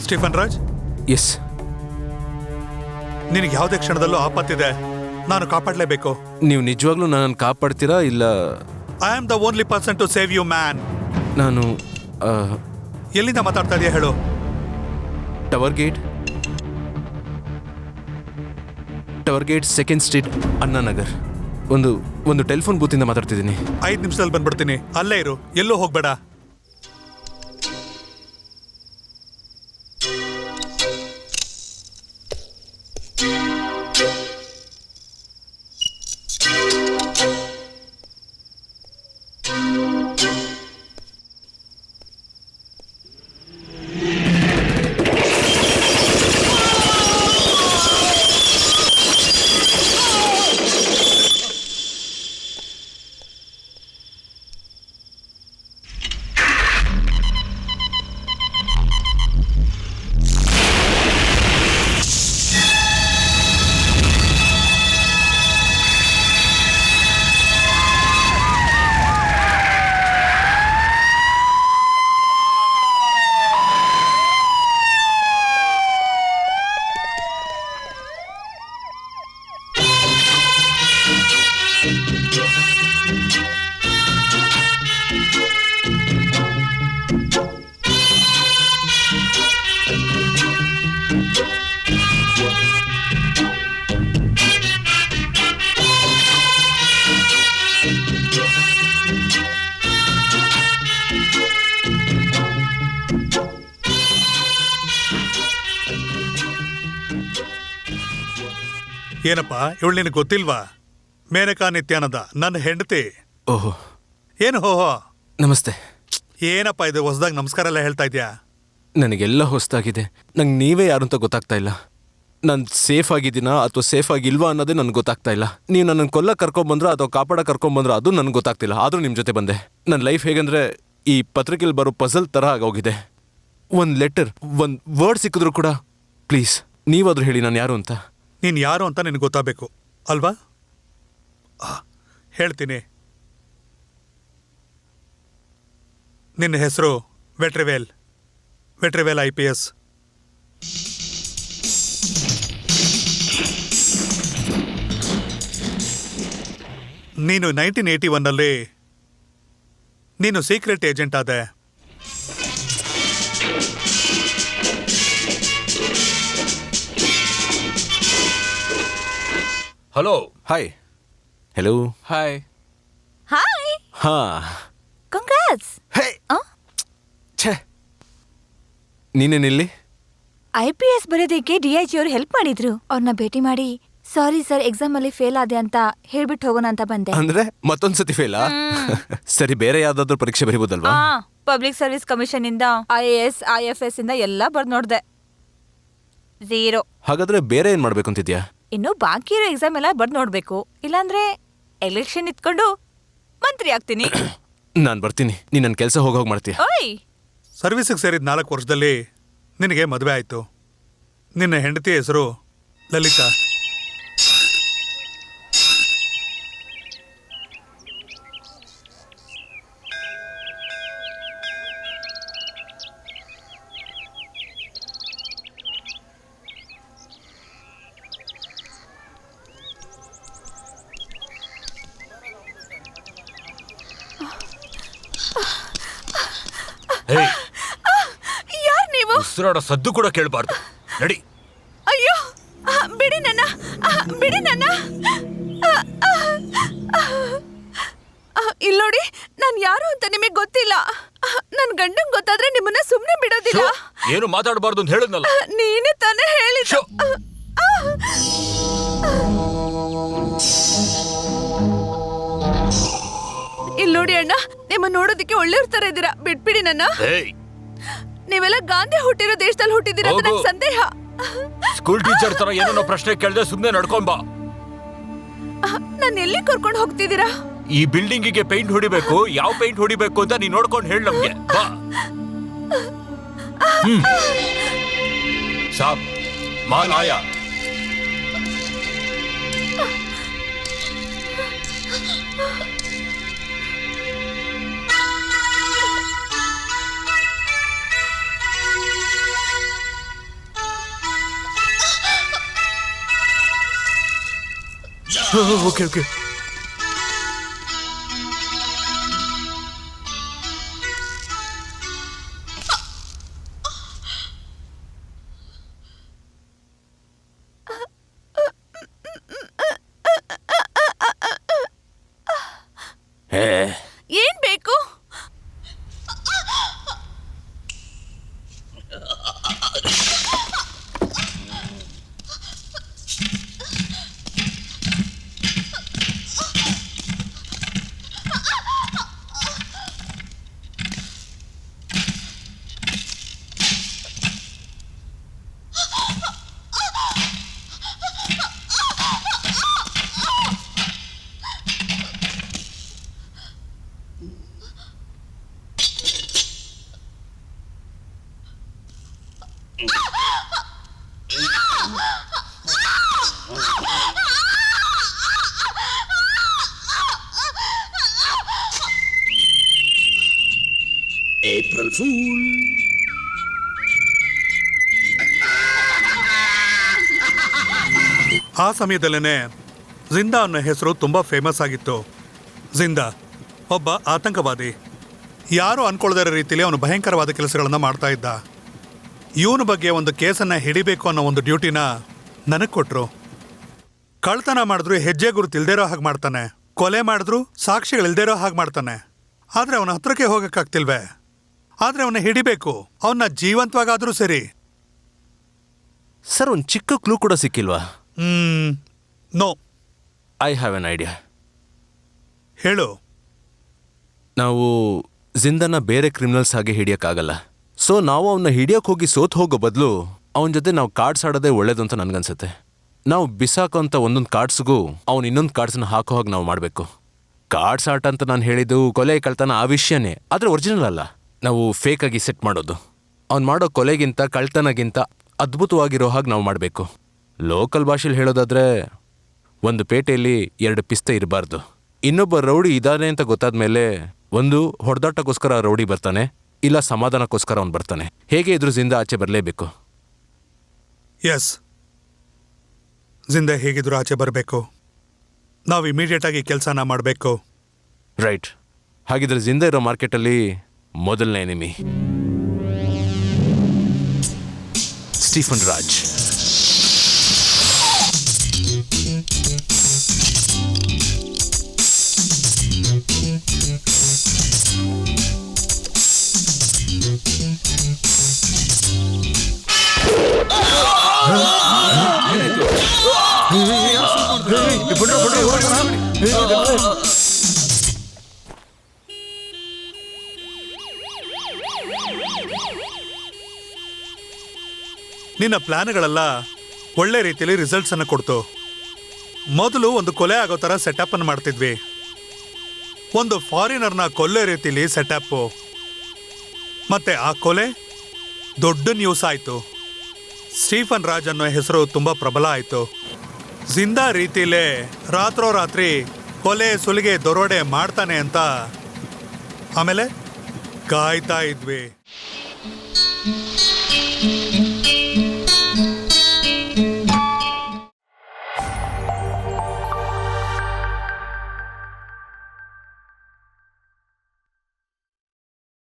Stephen Raj, S. ನಿನಗೆ ಯಾವುದೇ ಕ್ಷಣದಲ್ಲೂ ಆಪತ್ತಿದೆ, ನಾನು ಕಾಪಾಡಲೇಬೇಕು. ನೀವು ನಿಜವಾಗ್ಲೂ ನನ್ನನ್ನು ಕಾಪಾಡ್ತೀರಾ ಇಲ್ಲ? I am the only person to save you man. ನಾನು ಎಲ್ಲಿಂದ ಮಾತಾಡ್ತಾ ಇದೆಯಾ ಹೇಳು? Tower gate 2nd street, Anna Nagar. ಒಂದು ಟೆಲಿಫೋನ್ ಬೂತಿಂದ ಮಾತಾಡ್ತಿದ್ದೀನಿ. 5 ನಿಮಿಷದಲ್ಲಿ ಬಂದ್ಬಿಡ್ತೀನಿ, ಅಲ್ಲೇ ಇರು, ಎಲ್ಲೂ ಹೋಗ್ಬೇಡ. ಏನಪ್ಪ, ಇವಳು ನಿನಗೆ ಗೊತ್ತಿಲ್ವಾ? ಮೇನಕಾ ನಿತ್ಯಾನಂದ, ನನ್ನ ಹೆಂಡತಿ. ಓಹೋ, ಏನು ಹೋಹೋ? ನಮಸ್ತೆ. ಏನಪ್ಪ ಇದು ಹೊಸದಾಗಿ ನಮಸ್ಕಾರ ಎಲ್ಲ ಹೇಳ್ತಾ ಇದ್ಯಾ? ನನಗೆಲ್ಲ ಹೊಸದಾಗಿದೆ. ನಂಗೆ ನೀವೇ ಯಾರು ಅಂತ ಗೊತ್ತಾಗ್ತಾ ಇಲ್ಲ. ನಾನು ಸೇಫ್ ಆಗಿದ್ದೀನಾ ಅಥವಾ ಸೇಫ್ ಆಗಿಲ್ವಾ ಅನ್ನೋದೇ ನನಗೆ ಗೊತ್ತಾಗ್ತಾ ಇಲ್ಲ. ನೀವು ನನ್ನನ್ನು ಕೊಲ್ಲ ಕರ್ಕೊಂಬಂದ್ರ ಅಥವಾ ಕಾಪಾಡ ಕರ್ಕೊಂಬಂದ್ರ ಅದು ನನಗೆ ಗೊತ್ತಾಗ್ತಿಲ್ಲ. ಆದರೂ ನಿಮ್ಮ ಜೊತೆ ಬಂದೆ. ನನ್ನ ಲೈಫ್ ಹೇಗಂದ್ರೆ ಈ ಪತ್ರಿಕೆಯಲ್ಲಿ ಬರೋ ಪಜಲ್ ಥರ ಆಗೋಗಿದೆ. ಒಂದು ಲೆಟರ್, ಒಂದು ವರ್ಡ್ ಸಿಕ್ಕಿದ್ರು ಕೂಡ ಪ್ಲೀಸ್ ನೀವಾದ್ರೂ ಹೇಳಿ ನಾನು ಯಾರು ಅಂತ. ನೀನು ಯಾರು ಅಂತ ನಿನಗೆ ಗೊತ್ತಾಗಬೇಕು ಅಲ್ವಾ? ಹೇಳ್ತೀನಿ. ನಿನ್ನ ಹೆಸರು ವೆಟ್ರಿವೇಲ್ IPS. ನೀನು 1981ನಲ್ಲಿ ನೀನು ಸೀಕ್ರೆಟ್ ಏಜೆಂಟ್ ಆದೆ. Hello. Hi. Hello. Hi. Hi. ಹಾ. ಕಂಗ್ರಾಟ್ಸ್. ಹೇ. ಛೇ, ನೀನೇನಿಲ್ಲಿ? IPS ಬರೆಯೋದಕ್ಕೆ DIG ಅವರು ಹೆಲ್ಪ್ ಮಾಡಿದ್ರು. ಅವ್ರನ್ನ ಭೇಟಿ ಮಾಡಿ ಸಾರಿ ಸರ್ ಎಕ್ಸಾಮ್ ಅಲ್ಲಿ ಫೇಲ್ ಆದೆ ಅಂತ ಹೇಳ್ಬಿಟ್ಟು ಹೋಗೋಣ ಅಂತ ಬಂದೆ. ಅಂದ್ರೆ ಮತ್ತೊಂದ್ಸತಿ ಫೇಲಾ? ಸರಿ, ಬೇರೆ ಯಾವ್ದಾದ್ರು ಪರೀಕ್ಷೆ ಬರೀಬೋದಲ್ವಾ? ಪಬ್ಲಿಕ್ ಸರ್ವಿಸ್ ಕಮಿಷನ್ ಇಂದ IAS IFS ಇಂದ ಎಲ್ಲ ಬರ್ದು ನೋಡ್ದೆ, 0. ಹಾಗಾದ್ರೆ ಬೇರೆ ಏನ್ ಮಾಡ್ಬೇಕು ಅಂತಿದ್ಯಾ? ಇನ್ನು ಬಾಕಿ ಇರೋ ಎಕ್ಸಾಮ್ ಎಲ್ಲ ಬರ್ದು ನೋಡ್ಬೇಕು. ಇಲ್ಲಾಂದ್ರೆ ಎಲೆಕ್ಷನ್ ಇತ್ಕೊಂಡು ಮಂತ್ರಿ ಆಗ್ತೀನಿ. ನಾನ್ ಬರ್ತೀನಿ, ನೀನ್ ನನ್ ಕೆಲಸ ಹೋಗೋಗ್ ಮಾಡ್ತೀಯ. ಓಯ್, ಸರ್ವಿಸಿಗೆ ಸೇರಿದ 4 ವರ್ಷದಲ್ಲಿ ನಿನಗೆ ಮದುವೆ ಆಯಿತು. ನಿನ್ನ ಹೆಂಡತಿ ಹೆಸರು ಲಲಿತಾ. ಯಾರ್ ನೀವು? ಉಸಿರಾಡೋ ಸದ್ದು ಕೂಡ ಕೇಳಬಾರ್ದು. ನಡಿ. ಅಯ್ಯೋ, ಬಿಡಿ ನನ್ನ, ಬಿಡಿ ನನ್ನ. ಇಲ್ಲೋಡಿ, ನಾನು ಯಾರು ಅಂತ ನಿಮಗೆ ಗೊತ್ತಿಲ್ಲ. ನನ್ ಗಂಡಂಗ್ ಗೊತ್ತಾದ್ರೆ ನಿಮ್ಮನ್ನ ಸುಮ್ನೆ ಬಿಡೋದಿಲ್ಲ. ಏನು ಮಾತಾಡಬಾರ್ದು ಅಂತ ಹೇಳಿದ್ನಲ್ಲ. ನೀನೇ ತಾನೇ ಹೇಳಿದ್ದು. ಇಲ್ಲೋಡಿ ಅಣ್ಣ, ನಿಮ್ಮ ನೋಡೋದಿಕ್ಕೆ ಒಳ್ಳೆಯವ್ರ ತರ ಇದ್ದೀರಾ. ಬಿಟ್ಬಿಡಿ ನನ್ನ. ನೀವೆಲ್ಲ ಗಾಂಧಿ ಹುಟ್ಟಿರೋ ದೇಶದಲ್ಲಿ ಹುಟ್ಟಿದ್ದೀರಾ ಅಂತ ನಂಗೆ ಸಂದೇಹ. ಸ್ಕೂಲ್ ಟೀಚರ್ ತರ ಏನೋ ಪ್ರಶ್ನೆ ಕೇಳದೆ ಸುಮ್ನೆ ನಡ್ಕೊಂಡ್ ಬಾ. ನಾನು ಎಲ್ಲಿ ಕರ್ಕೊಂಡು ಹೋಗ್ತಿದ್ದೀರಾ? ಈ ಬಿಲ್ಡಿಂಗಿಗೆ ಪೇಂಟ್ ಹೊಡಿಬೇಕು, ಯಾವ ಪೇಂಟ್ ಹೊಡಿಬೇಕು ಅಂತ ನೀನ್ ನೋಡ್ಕೊಂಡು ಹೇಳ ನಮ್ಗೆ. ಬಾ. ಸಾಬ್ ಮಾಲ್ ಆಯಾ. Okay okay. ಏನ್ ಬೇಕು? April Fool. ಆ ಸಮಯದಲ್ಲೇ ಜಿಂದಾ ಅನ್ನೋ ಹೆಸರು ತುಂಬ ಫೇಮಸ್ ಆಗಿತ್ತು. ಜಿಂದಾ ಒಬ್ಬ ಆತಂಕವಾದಿ. ಯಾರು ಅನ್ಕೊಳ್ದಿರೋ ರೀತಿಯಲ್ಲಿ ಅವನು ಭಯಂಕರವಾದ ಕೆಲಸಗಳನ್ನು ಮಾಡ್ತಾ ಇದ್ದ. ಇವನ ಬಗ್ಗೆ ಒಂದು ಕೇಸನ್ನು ಹಿಡಿಬೇಕು ಅನ್ನೋ ಒಂದು ಡ್ಯೂಟಿನ ನನಗೆ ಕೊಟ್ಟರು. ಕಳ್ತನ ಮಾಡಿದ್ರು ಹೆಜ್ಜೆ ಗುರುತು ಇಲ್ದಿರೋ ಹಾಗೆ ಮಾಡ್ತಾನೆ, ಕೊಲೆ ಮಾಡಿದ್ರು ಸಾಕ್ಷಿಗಳಿಲ್ದಿರೋ ಹಾಗೆ ಮಾಡ್ತಾನೆ. ಆದರೆ ಅವನ ಹತ್ರಕ್ಕೆ ಹೋಗೋಕ್ಕಾಗ್ತಿಲ್ವೇ? ಆದರೆ ಅವನ್ನ ಹಿಡಿಬೇಕು, ಅವನ್ನ ಜೀವಂತವಾಗಾದ್ರೂ ಸರಿ. ಸರ್, ಒಂದು ಚಿಕ್ಕ ಕ್ಲೂ ಕೂಡ ಸಿಕ್ಕಿಲ್ವಾ? No. I have no idea. ಹೇಳು. ನಾವು ಜಿಂದನ ಬೇರೆ ಕ್ರಿಮಿನಲ್ಸ್ ಹಾಗೆ ಹಿಡಿಯೋಕ್ಕಾಗಲ್ಲ. ಸೊ ನಾವು ಅವನ್ನ ಹಿಡಿಯೋಕೆ ಹೋಗಿ ಸೋತ್ ಹೋಗೋ ಬದಲು ಅವನ ಜೊತೆ ನಾವು ಕಾರ್ಡ್ಸ್ ಆಡೋದೇ ಒಳ್ಳೇದು ಅಂತ ನನಗನ್ಸುತ್ತೆ. ನಾವು ಬಿಸಾಕೋಂಥ ಒಂದೊಂದು ಕಾರ್ಡ್ಸ್ಗೂ ಅವ್ನು ಇನ್ನೊಂದು ಕಾರ್ಡ್ಸ್ನ ಹಾಕೋ ಹಾಗೆ ನಾವು ಮಾಡಬೇಕು. ಕಾರ್ಡ್ಸ್ ಆಟ ಅಂತ ನಾನು ಹೇಳಿದ್ದು ಕೊಲೆ ಕಳ್ತನ ಆ ವಿಷಯನೇ, ಆದರೆ ಒರಿಜಿನಲ್ ಅಲ್ಲ. ನಾವು ಫೇಕಾಗಿ ಸೆಟ್ ಮಾಡೋದು. ಅವ್ನು ಮಾಡೋ ಕೊಲೆಗಿಂತ ಕಳ್ತನಗಿಂತ ಅದ್ಭುತವಾಗಿರೋ ಹಾಗೆ ನಾವು ಮಾಡಬೇಕು. ಲೋಕಲ್ ಭಾಷೆಲಿ ಹೇಳೋದಾದ್ರೆ, ಒಂದು ಪೇಟೆಯಲ್ಲಿ 2 ಪಿಸ್ತೆ ಇರಬಾರ್ದು. ಇನ್ನೊಬ್ಬ ರೌಡಿ ಇದ್ದಾನೆ ಅಂತ ಗೊತ್ತಾದ ಮೇಲೆ ಒಂದು ಹೊಡೆದಾಟಕ್ಕೋಸ್ಕರ ರೌಡಿ ಬರ್ತಾನೆ, ಇಲ್ಲ ಸಮಾಧಾನಕ್ಕೋಸ್ಕರ ಅವ್ನು ಬರ್ತಾನೆ. ಹೇಗೆ ಇದ್ರೂ ಜಿಂದಾ ಆಚೆ ಬರಲೇಬೇಕು. ಎಸ್, ಜಿಂದಾ ಹೇಗಿದ್ರು ಆಚೆ ಬರಬೇಕು. ನಾವು ಇಮಿಡಿಯೇಟಾಗಿ ಕೆಲಸನ ಮಾಡಬೇಕು. ರೈಟ್. ಹಾಗಿದ್ರೆ ಜಿಂದಾ ಇರೋ ಮಾರ್ಕೆಟಲ್ಲಿ ಮೊದಲನೇ ಎನಿಮಿ ಸ್ಟೀಫನ್ ರಾಜ್. ನಿನ್ನ ಪ್ಲಾನ್ಗಳೆಲ್ಲ ಒಳ್ಳೆ ರೀತಿಯಲ್ಲಿ ರಿಸಲ್ಟ್ಸ್ ಅನ್ನು ಕೊಡ್ತು. ಮೊದಲು ಒಂದು ಕೊಲೆ ಆಗೋ ಥರ ಸೆಟಪ್ ಅನ್ನು ಮಾಡ್ತಿದ್ವಿ. ಒಂದು ಫಾರಿನರ್ನ ಕೊಲ್ಲೆ ರೀತಿಲಿ ಸೆಟಪ್ಪು. ಮತ್ತೆ ಆ ಕೊಲೆ ದೊಡ್ಡ ನ್ಯೂಸ್ ಆಯಿತು. ಸ್ಟೀಫನ್ ರಾಜ್ ಅನ್ನೋ ಹೆಸರು ತುಂಬ ಪ್ರಬಲ ಆಯಿತು. ಜಿಂದಾ ರೀತಿಲೇ ರಾತ್ರೋರಾತ್ರಿ ಕೊಲೆ ಸುಲಿಗೆ ದರೋಡೆ ಮಾಡ್ತಾನೆ ಅಂತ ಆಮೇಲೆ ಕಾಯ್ತಾ ಇದ್ವಿ.